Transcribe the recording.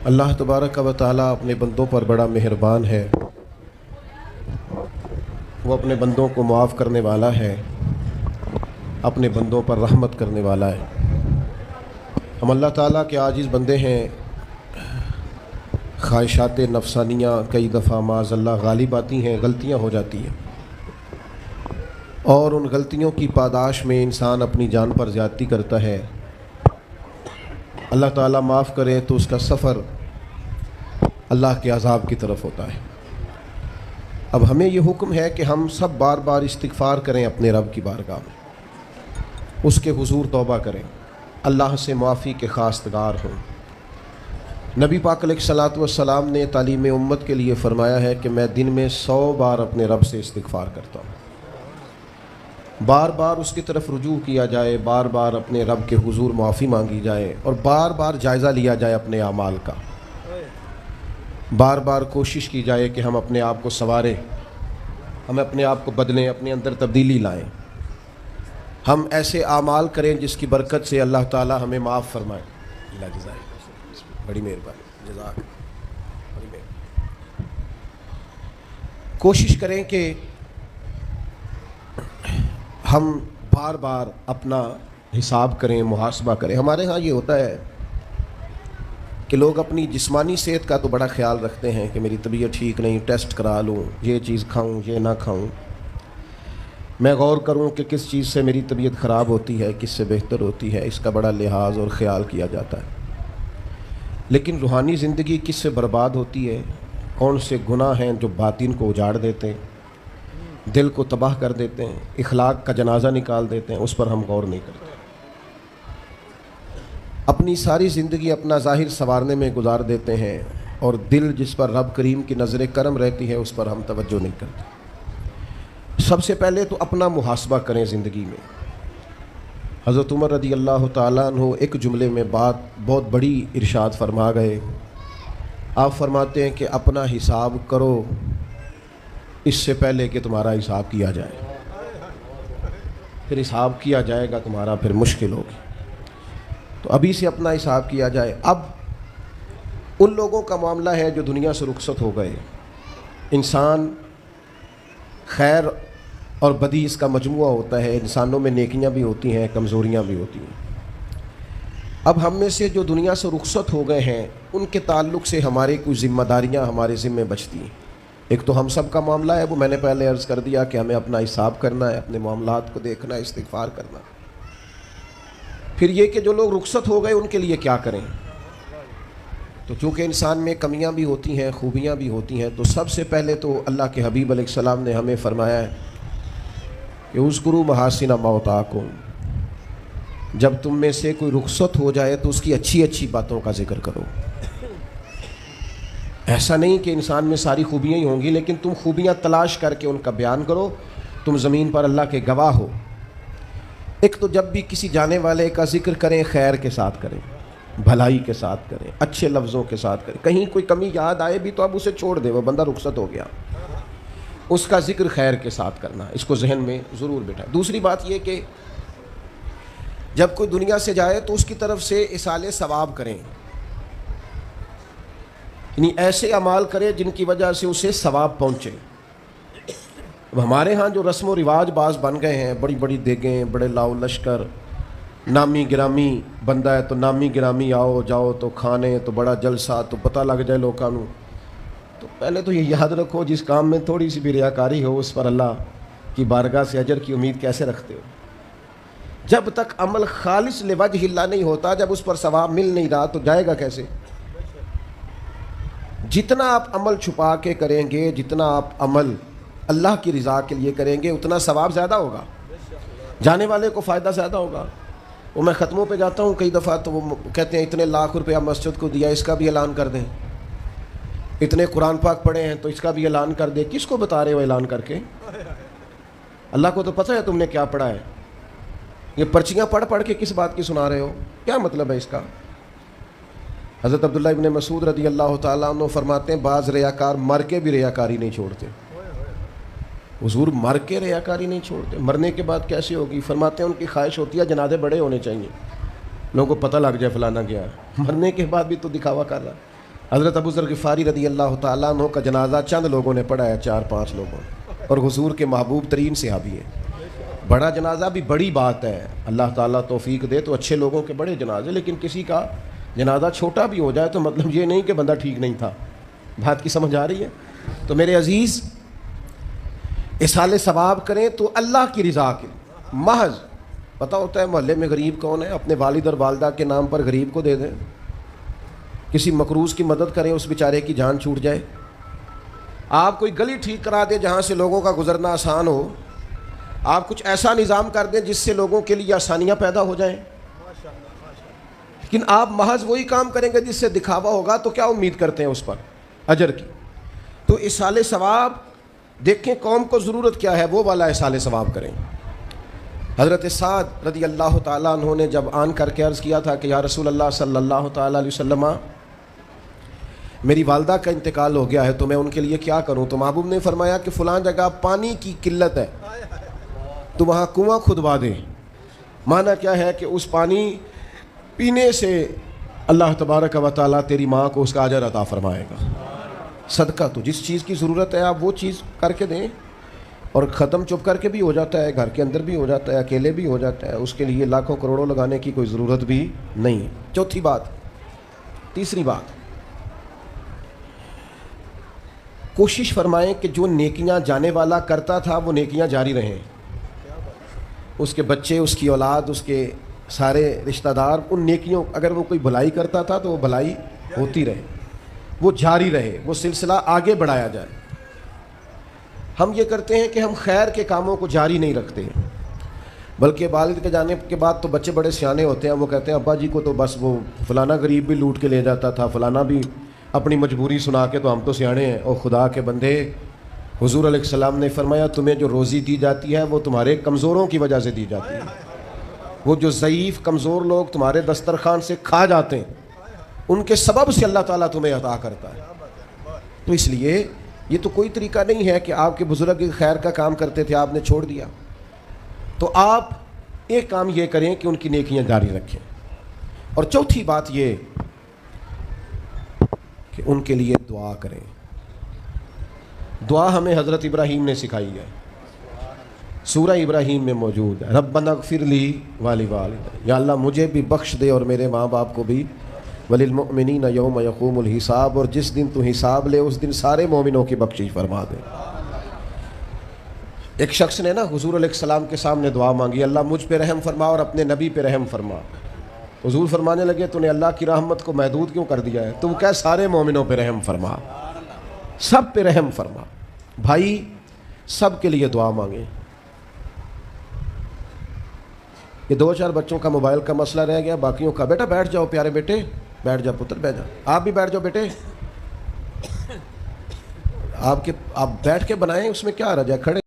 اللہ تبارک و تعالیٰ اپنے بندوں پر بڑا مہربان ہے، وہ اپنے بندوں کو معاف کرنے والا ہے، اپنے بندوں پر رحمت کرنے والا ہے۔ ہم اللہ تعالیٰ کے عاجز بندے ہیں، خواہشات نفسانیہ کئی دفعہ معاذ اللہ غالب آتی ہیں، غلطیاں ہو جاتی ہیں، اور ان غلطیوں کی پاداش میں انسان اپنی جان پر زیادتی کرتا ہے۔ اللہ تعالیٰ معاف کرے تو اس کا سفر اللہ کے عذاب کی طرف ہوتا ہے۔ اب ہمیں یہ حکم ہے کہ ہم سب بار بار استغفار کریں اپنے رب کی بارگاہ میں، اس کے حضور توبہ کریں، اللہ سے معافی کے خواستگار ہوں۔ نبی پاک علیہ الصلوۃ والسلام نے تعلیم امت کے لیے فرمایا ہے کہ میں دن میں 100 بار اپنے رب سے استغفار کرتا ہوں۔ بار بار اس کی طرف رجوع کیا جائے، بار بار اپنے رب کے حضور معافی مانگی جائے، اور بار بار جائزہ لیا جائے اپنے اعمال کا۔ بار بار کوشش کی جائے کہ ہم اپنے آپ کو سنواریں، ہم اپنے آپ کو بدلیں، اپنے اندر تبدیلی لائیں، ہم ایسے اعمال کریں جس کی برکت سے اللہ تعالی ہمیں معاف فرمائے۔ اللہ جزائے بڑی مہربانی، جزاک بڑی مہربانی۔ کوشش کریں کہ ہم بار بار اپنا حساب کریں، محاسبہ کریں۔ ہمارے ہاں یہ ہوتا ہے کہ لوگ اپنی جسمانی صحت کا تو بڑا خیال رکھتے ہیں کہ میری طبیعت ٹھیک نہیں، ٹیسٹ کرا لوں، یہ چیز کھاؤں یہ نہ کھاؤں، میں غور کروں کہ کس چیز سے میری طبیعت خراب ہوتی ہے، کس سے بہتر ہوتی ہے، اس کا بڑا لحاظ اور خیال کیا جاتا ہے۔ لیکن روحانی زندگی کس سے برباد ہوتی ہے، کون سے گناہ ہیں جو باطن کو اجاڑ دیتے ہیں، دل کو تباہ کر دیتے ہیں، اخلاق کا جنازہ نکال دیتے ہیں، اس پر ہم غور نہیں کرتے۔ اپنی ساری زندگی اپنا ظاہر سنوارنے میں گزار دیتے ہیں، اور دل جس پر رب کریم کی نظر کرم رہتی ہے اس پر ہم توجہ نہیں کرتے۔ سب سے پہلے تو اپنا محاسبہ کریں زندگی میں۔ حضرت عمر رضی اللہ تعالیٰ عنہ ایک جملے میں بات بہت بڑی ارشاد فرما گئے۔ آپ فرماتے ہیں کہ اپنا حساب کرو اس سے پہلے کہ تمہارا حساب کیا جائے، پھر حساب کیا جائے گا تمہارا، پھر مشکل ہوگی، تو ابھی سے اپنا حساب کیا جائے۔ اب ان لوگوں کا معاملہ ہے جو دنیا سے رخصت ہو گئے۔ انسان خیر اور بدی اس کا مجموعہ ہوتا ہے، انسانوں میں نیکیاں بھی ہوتی ہیں، کمزوریاں بھی ہوتی ہیں۔ اب ہم میں سے جو دنیا سے رخصت ہو گئے ہیں ان کے تعلق سے ہماری کچھ ذمہ داریاں ہمارے ذمہ بچتی ہیں۔ ایک تو ہم سب کا معاملہ ہے، وہ میں نے پہلے عرض کر دیا کہ ہمیں اپنا حساب کرنا ہے، اپنے معاملات کو دیکھنا ہے، استغفار کرنا۔ پھر یہ کہ جو لوگ رخصت ہو گئے ان کے لیے کیا کریں، تو چونکہ انسان میں کمیاں بھی ہوتی ہیں، خوبیاں بھی ہوتی ہیں، تو سب سے پہلے تو اللہ کے حبیب علیہ السلام نے ہمیں فرمایا ہے کہ اذکروا محاسن موتاکم، جب تم میں سے کوئی رخصت ہو جائے تو اس کی اچھی اچھی باتوں کا ذکر کرو۔ ایسا نہیں کہ انسان میں ساری خوبیاں ہی ہوں گی، لیکن تم خوبیاں تلاش کر کے ان کا بیان کرو، تم زمین پر اللہ کے گواہ ہو۔ ایک تو جب بھی کسی جانے والے کا ذکر کریں خیر کے ساتھ کریں، بھلائی کے ساتھ کریں، اچھے لفظوں کے ساتھ کریں۔ کہیں کوئی کمی یاد آئے بھی تو اب اسے چھوڑ دے، وہ بندہ رخصت ہو گیا، اس کا ذکر خیر کے ساتھ کرنا، اس کو ذہن میں ضرور بٹھائیں۔ دوسری بات یہ کہ جب کوئی دنیا سے جائے تو اس کی طرف سے ایصال ثواب کریں، یعنی ایسے اعمال کریں جن کی وجہ سے اسے ثواب پہنچے۔ اب ہمارے ہاں جو رسم و رواج بعض بن گئے ہیں، بڑی بڑی دیگیں، بڑے لاؤ لشکر، نامی گرامی بندہ ہے تو نامی گرامی آؤ جاؤ تو کھانے تو بڑا جلسہ تو پتہ لگ جائے لوگوں کو، تو پہلے تو یہ یاد رکھو جس کام میں تھوڑی سی بھی ریاکاری ہو اس پر اللہ کی بارگاہ سے اجر کی امید کیسے رکھتے ہو؟ جب تک عمل خالص لوجہ اللہ نہیں ہوتا، جب اس پر ثواب مل نہیں رہا تو جائے گا کیسے؟ جتنا آپ عمل چھپا کے کریں گے، جتنا آپ عمل اللہ کی رضا کے لیے کریں گے، اتنا ثواب زیادہ ہوگا، جانے والے کو فائدہ زیادہ ہوگا۔ وہ میں ختموں پہ جاتا ہوں کئی دفعہ تو وہ کہتے ہیں اتنے لاکھ روپیہ مسجد کو دیا، اس کا بھی اعلان کر دیں، اتنے قرآن پاک پڑھے ہیں تو اس کا بھی اعلان کر دے۔ کس کو بتا رہے ہو اعلان کر کے؟ اللہ کو تو پتہ ہے تم نے کیا پڑھا ہے، یہ پرچیاں پڑھ پڑھ کے کس بات کی سنا رہے ہو؟ کیا مطلب ہے اس کا؟ حضرت عبداللہ ابن مسعود رضی اللہ تعالیٰ عنہ فرماتے ہیں بعض ریاکار مر کے بھی ریاکاری نہیں چھوڑتے۔ حضور مر کے ریاکاری نہیں چھوڑتے، مرنے کے بعد کیسے ہوگی؟ فرماتے ہیں ان کی خواہش ہوتی ہے جنازے بڑے ہونے چاہیے، لوگوں کو پتہ لگ جائے فلانا گیا ہے، مرنے کے بعد بھی تو دکھاوا کر رہا ہے۔ حضرت ابو ذر غفاری رضی اللہ تعالیٰ عنہ کا جنازہ چند لوگوں نے پڑھا ہے، 4-5 لوگوں نے، اور حضور کے محبوب ترین صحابی ہیں۔ بڑا جنازہ بھی بڑی بات ہے، اللہ تعالیٰ توفیق دے تو اچھے لوگوں کے بڑے جنازے، لیکن کسی کا جنازہ چھوٹا بھی ہو جائے تو مطلب یہ نہیں کہ بندہ ٹھیک نہیں تھا۔ بات کی سمجھ آ رہی ہے؟ تو میرے عزیز، اصال ثواب کریں تو اللہ کی رضا کے محض پتہ ہوتا ہے محلے میں غریب کون ہے، اپنے والد اور والدہ کے نام پر غریب کو دے دیں، کسی مقروض کی مدد کریں، اس بیچارے کی جان چھوٹ جائے۔ آپ کوئی گلی ٹھیک کرا دیں جہاں سے لوگوں کا گزرنا آسان ہو، آپ کچھ ایسا نظام کر دیں جس سے لوگوں کے لیے آسانیاں پیدا ہو جائیں، لیکن آپ محض وہی کام کریں گے جس سے دکھاوا ہوگا تو کیا امید کرتے ہیں اس پر اجر کی؟ تو اصال ثواب دیکھیں قوم کو ضرورت کیا ہے، وہ والا اصال ثواب کریں۔ حضرت سعد رضی اللہ تعالیٰ عنہ نے جب آن کر کے عرض کیا تھا کہ یا رسول اللہ صلی اللہ تعالیٰ علیہ وسلم، میری والدہ کا انتقال ہو گیا ہے تو میں ان کے لیے کیا کروں؟ تو محبوب نے فرمایا کہ فلاں جگہ پانی کی قلت ہے تو وہاں کنواں کھدوا دے۔ معنی کیا ہے کہ اس پانی پینے سے اللہ تبارک و تعالیٰ تیری ماں کو اس کا اجر عطا فرمائے گا۔ صدقہ تو جس چیز کی ضرورت ہے آپ وہ چیز کر کے دیں، اور ختم چپ کر کے بھی ہو جاتا ہے، گھر کے اندر بھی ہو جاتا ہے، اکیلے بھی ہو جاتا ہے، اس کے لیے لاکھوں کروڑوں لگانے کی کوئی ضرورت بھی نہیں۔ چوتھی بات، تیسری بات، کوشش فرمائیں کہ جو نیکیاں جانے والا کرتا تھا وہ نیکیاں جاری رہیں، اس کے بچے، اس کی اولاد، اس کے سارے رشتہ دار ان نیکیوں، اگر وہ کوئی بھلائی کرتا تھا تو وہ بھلائی ہوتی رہے، وہ جاری رہے، وہ سلسلہ آگے بڑھایا جائے۔ ہم یہ کرتے ہیں کہ ہم خیر کے کاموں کو جاری نہیں رکھتے، بلکہ والد کے جانے کے بعد تو بچے بڑے سیانے ہوتے ہیں، وہ کہتے ہیں ابا جی کو تو بس وہ فلانا غریب بھی لوٹ کے لے جاتا تھا، فلانا بھی اپنی مجبوری سنا کے، تو ہم تو سیانے ہیں۔ اور خدا کے بندے، حضور علیہ السلام نے فرمایا تمہیں جو روزی دی جاتی ہے وہ تمہارے کمزوروں کی وجہ سے دی جاتی ہے، وہ جو ضعیف کمزور لوگ تمہارے دسترخوان سے کھا جاتے ہیں ان کے سبب سے اللہ تعالیٰ تمہیں عطا کرتا ہے۔ تو اس لیے یہ تو کوئی طریقہ نہیں ہے کہ آپ کے بزرگ خیر کا کام کرتے تھے آپ نے چھوڑ دیا، تو آپ ایک کام یہ کریں کہ ان کی نیکیاں جاری رکھیں۔ اور چوتھی بات یہ کہ ان کے لیے دعا کریں۔ دعا ہمیں حضرت ابراہیم نے سکھائی ہے، سورہ ابراہیم میں موجود ہے، ربنا اغفر لی ولوالدی، یا اللہ مجھے بھی بخش دے اور میرے ماں باپ کو بھی، وللمؤمنین یوم یقوم الحساب، اور جس دن تو حساب لے اس دن سارے مومنوں کی بخشش فرما دے۔ ایک شخص نے نا حضور علیہ السلام کے سامنے دعا مانگی، اللہ مجھ پہ رحم فرما اور اپنے نبی پہ رحم فرما۔ حضور فرمانے لگے تو نے اللہ کی رحمت کو محدود کیوں کر دیا ہے؟ تم کہہ سارے مومنوں پہ رحم فرما، سب پہ رحم فرما۔ بھائی سب کے لیے دعا مانگیں۔ یہ 2-4 بچوں کا موبائل کا مسئلہ رہ گیا، باقیوں کا بیٹا بیٹھ جاؤ، پیارے بیٹے بیٹھ جاؤ، پتر بیٹھ جاؤ، آپ بھی بیٹھ جاؤ بیٹے، آپ بیٹھ کے بنائیں، اس میں کیا حرج ہے، کھڑے